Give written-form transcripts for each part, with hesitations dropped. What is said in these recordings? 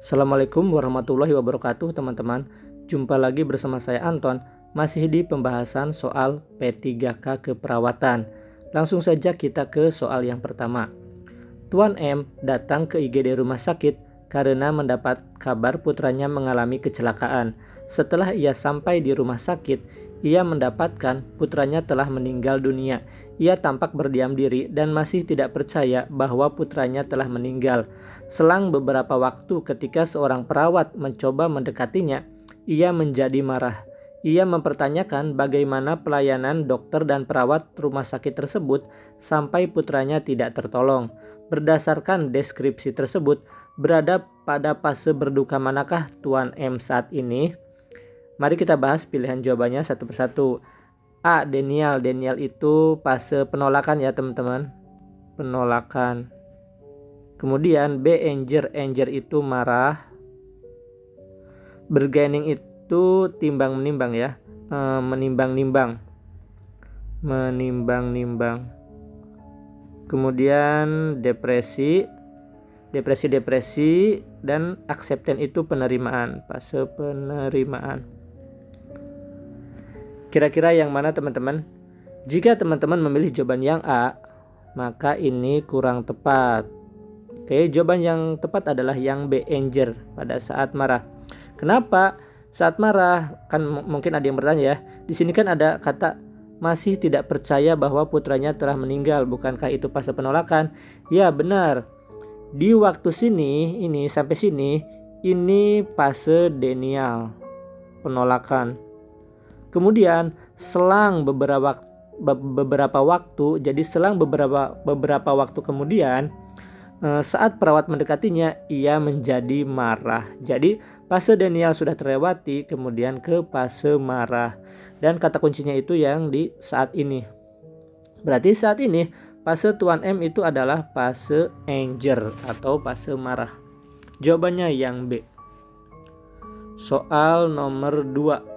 Assalamualaikum warahmatullahi wabarakatuh teman-teman. Jumpa lagi bersama saya Anton, masih di pembahasan soal P3K keperawatan. Langsung saja kita ke soal yang pertama. Tuan M datang ke IGD rumah sakit karena mendapat kabar putranya mengalami kecelakaan. Setelah ia sampai di rumah sakit, ia mendapatkan putranya telah meninggal dunia. Ia tampak berdiam diri dan masih tidak percaya bahwa putranya telah meninggal. Selang beberapa waktu ketika seorang perawat mencoba mendekatinya, ia menjadi marah. Ia mempertanyakan bagaimana pelayanan dokter dan perawat rumah sakit tersebut sampai putranya tidak tertolong. Berdasarkan deskripsi tersebut, berada pada fase berduka manakah Tuan M saat ini? Mari kita bahas pilihan jawabannya satu persatu. A. Denial. Denial itu fase penolakan ya teman-teman. Penolakan. Kemudian B. Anger. Anger itu marah. Bargaining itu timbang-menimbang ya. Menimbang-nimbang. Menimbang-nimbang. Kemudian depresi. Depresi dan acceptance itu penerimaan. Fase penerimaan. Kira-kira yang mana teman-teman? Jika teman-teman memilih jawaban yang A, maka ini kurang tepat. Oke, jawaban yang tepat adalah yang B, anger, pada saat marah. Kenapa saat marah? Kan mungkin ada yang bertanya ya. Di sini kan ada kata masih tidak percaya bahwa putranya telah meninggal. Bukankah itu fase penolakan? Ya, benar. Di waktu sini, ini sampai sini, ini fase denial, penolakan. Kemudian selang beberapa waktu, jadi selang beberapa waktu kemudian, saat perawat mendekatinya, ia menjadi marah. Jadi fase denial sudah terlewati, kemudian ke fase marah. Dan kata kuncinya itu yang di saat ini. Berarti saat ini fase Tuan M itu adalah fase anger atau fase marah. Jawabannya yang B. Soal nomor 2.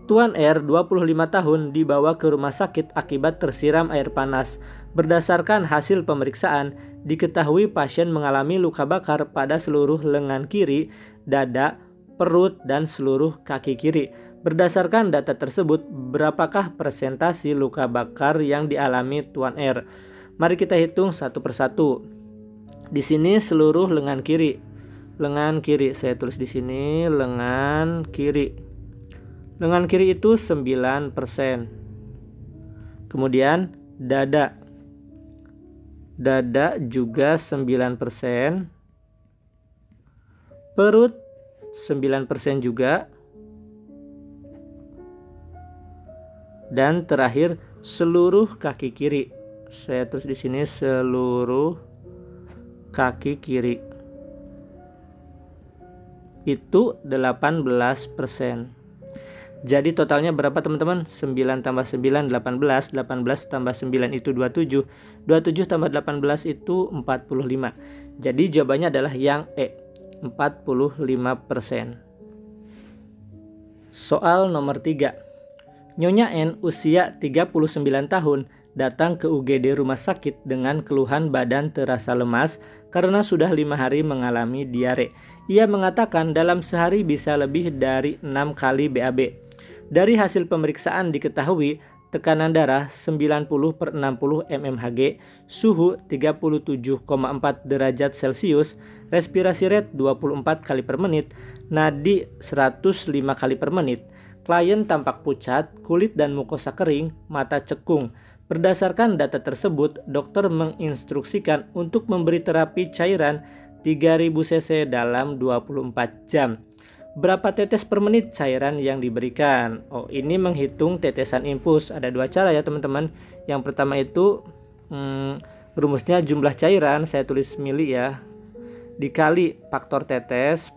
Tuan R, 25 tahun, dibawa ke rumah sakit akibat tersiram air panas. Berdasarkan hasil pemeriksaan, diketahui pasien mengalami luka bakar pada seluruh lengan kiri, dada, perut, dan seluruh kaki kiri. Berdasarkan data tersebut, berapakah persentase luka bakar yang dialami Tuan R? Mari kita hitung satu persatu. Di sini seluruh lengan kiri. Lengan kiri, saya tulis di sini lengan kiri. Lengan kiri itu 9%. Kemudian dada. Dada juga 9%. Perut 9% juga. Dan terakhir seluruh kaki kiri. Saya tulis di sini seluruh kaki kiri. Itu 18%. Jadi totalnya berapa teman-teman? 9 tambah 9, 18. 18 tambah 9 itu 27. 27 tambah 18 itu 45. Jadi jawabannya adalah yang E, 45%. Soal nomor 3. Nyonya N, usia 39 tahun, datang ke UGD rumah sakit dengan keluhan badan terasa lemas karena sudah 5 hari mengalami diare. Ia mengatakan dalam sehari bisa lebih dari 6 kali BAB. Dari hasil pemeriksaan diketahui tekanan darah 90/60 mmHg, suhu 37,4 derajat Celcius, respirasi rate 24 kali per menit, nadi 105 kali per menit. Klien tampak pucat, kulit dan mukosa kering, mata cekung. Berdasarkan data tersebut, dokter menginstruksikan untuk memberi terapi cairan 3000 cc dalam 24 jam. Berapa tetes per menit cairan yang diberikan? Oh, ini menghitung tetesan impuls. Ada dua cara ya teman-teman. Yang pertama itu rumusnya jumlah cairan, saya tulis mili ya, dikali faktor tetes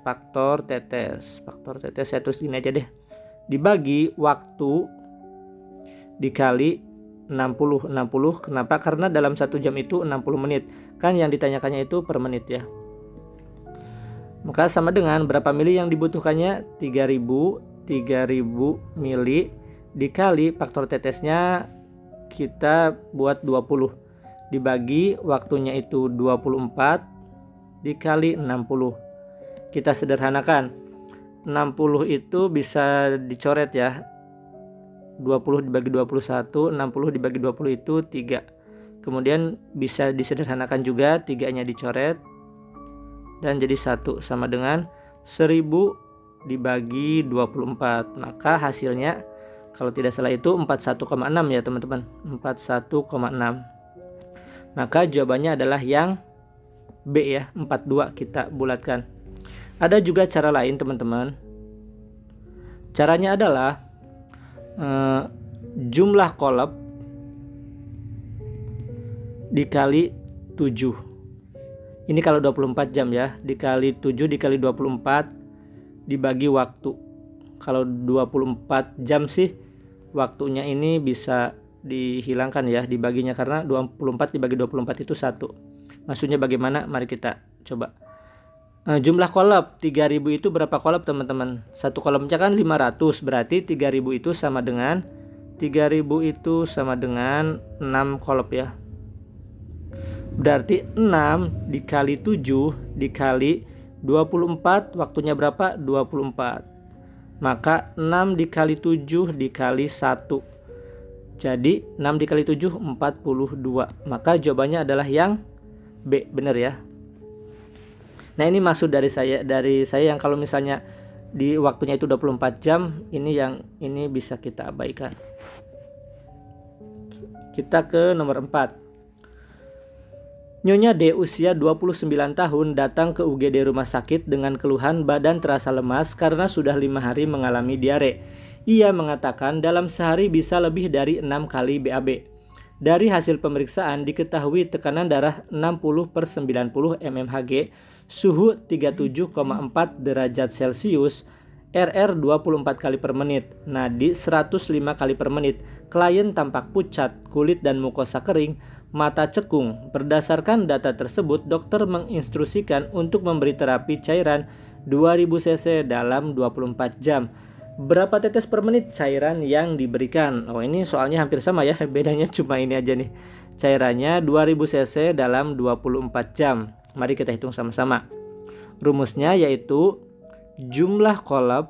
saya tulis ini aja deh, dibagi waktu dikali 60. Kenapa? Karena dalam 1 jam itu 60 menit. Kan yang ditanyakannya itu per menit ya. Maka sama dengan berapa mili yang dibutuhkannya? 3000 mili dikali faktor tetesnya kita buat 20. Dibagi waktunya itu 24 dikali 60. Kita sederhanakan. 60 itu bisa dicoret ya. 20 dibagi 21, 60 dibagi 20 itu 3. Kemudian bisa disederhanakan juga, 3-nya dicoret dan jadi 1 sama dengan 1000 dibagi 24. Maka hasilnya kalau tidak salah itu 41,6 ya teman-teman. 41,6. Maka jawabannya adalah yang B ya, 42 kita bulatkan. Ada juga cara lain teman-teman. Caranya adalah jumlah kolom dikali 7. Ini kalau 24 jam ya, dikali 7 dikali 24 dibagi waktu. Kalau 24 jam sih waktunya ini bisa dihilangkan ya dibaginya, karena 24 dibagi 24 itu 1. Maksudnya bagaimana? Mari kita coba. Jumlah kolom 3000 itu berapa kolom teman-teman? Satu kolomnya kan 500, berarti 3000 itu sama dengan 6 kolom ya. Berarti 6 dikali 7 dikali 24, waktunya berapa? 24. Maka 6 dikali 7 dikali 1. Jadi 6 dikali 7 42. Maka jawabannya adalah yang B, benar ya. Nah, ini maksud dari saya yang kalau misalnya di waktunya itu 24 jam, ini bisa kita abaikan. Kita ke nomor 4. Nyonya D usia 29 tahun datang ke UGD rumah sakit dengan keluhan badan terasa lemas karena sudah 5 hari mengalami diare. Ia mengatakan dalam sehari bisa lebih dari 6 kali BAB. Dari hasil pemeriksaan diketahui tekanan darah 60/90 mmHg, suhu 37,4 derajat Celcius, RR 24 kali per menit, nadi 105 kali per menit. Klien tampak pucat, kulit dan mukosa kering, mata cekung. Berdasarkan data tersebut, dokter menginstruksikan untuk memberi terapi cairan 2000 cc dalam 24 jam. Berapa tetes per menit cairan yang diberikan? Oh, ini soalnya hampir sama ya, bedanya cuma ini aja nih. Cairannya 2000 cc dalam 24 jam. Mari kita hitung sama-sama. Rumusnya yaitu jumlah kolom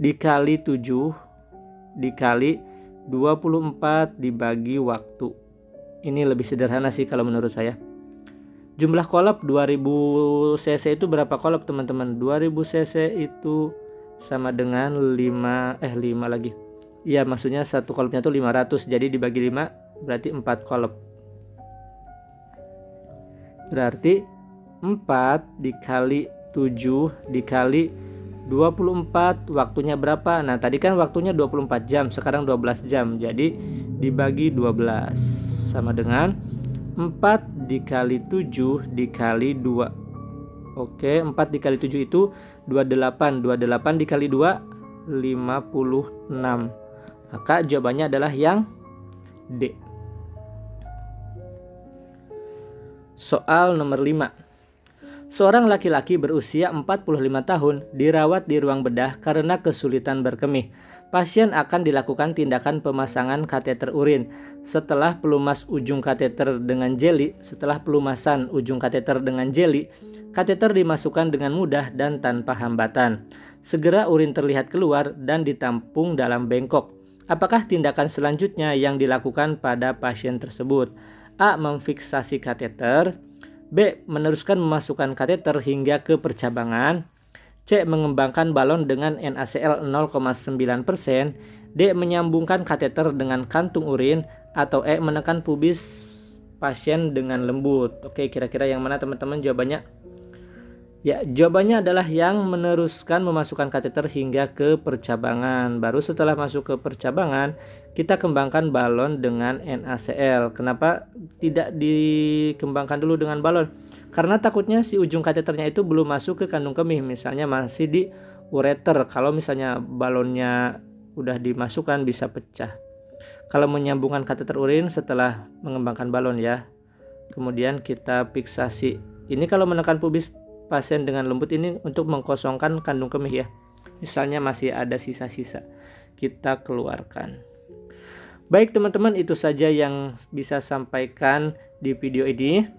dikali 7 dikali 24 dibagi waktu. Ini lebih sederhana sih kalau menurut saya. Jumlah kolom 2000 cc itu berapa kolom teman-teman? 2000 cc itu sama dengan 5 lagi. Iya, maksudnya satu kolomnya itu 500, jadi dibagi 5 berarti 4 kolom. Berarti 4 dikali 7 dikali 24, waktunya berapa? Nah, tadi kan waktunya 24 jam, sekarang 12 jam. Jadi dibagi 12 sama dengan 4 dikali 7 dikali 2. Oke, 4 dikali 7 itu 28. 28 dikali 2 56. Maka jawabannya adalah yang D. Soal nomor 5. Seorang laki-laki berusia 45 tahun dirawat di ruang bedah karena kesulitan berkemih. Pasien akan dilakukan tindakan pemasangan kateter urin. Setelah pelumasan ujung kateter dengan jeli, kateter dimasukkan dengan mudah dan tanpa hambatan. Segera urin terlihat keluar dan ditampung dalam bengkok. Apakah tindakan selanjutnya yang dilakukan pada pasien tersebut? A. Memfiksasi kateter. B. Meneruskan memasukkan kateter hingga ke percabangan. C. Mengembangkan balon dengan NaCl 0,9%. D. Menyambungkan kateter dengan kantung urin. Atau E. Menekan pubis pasien dengan lembut. Oke, kira-kira yang mana teman-teman jawabannya? Ya, jawabannya adalah yang meneruskan memasukkan kateter hingga ke percabangan. Baru setelah masuk ke percabangan, kita kembangkan balon dengan NaCl. Kenapa tidak dikembangkan dulu dengan balon? Karena takutnya si ujung kateternya itu belum masuk ke kandung kemih, misalnya masih di ureter. Kalau misalnya balonnya udah dimasukkan bisa pecah. Kalau menyambungkan kateter urin setelah mengembangkan balon ya. Kemudian kita fiksasi. Ini kalau menekan pubis pasien dengan lembut ini untuk mengkosongkan kandung kemih ya. Misalnya masih ada sisa-sisa, kita keluarkan. Baik teman-teman, itu saja yang bisa sampaikan di video ini.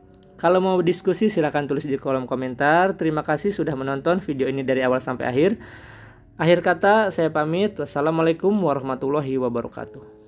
Kalau mau diskusi silahkan tulis di kolom komentar. Terima kasih sudah menonton video ini dari awal sampai akhir. Akhir kata saya pamit. Wassalamualaikum warahmatullahi wabarakatuh.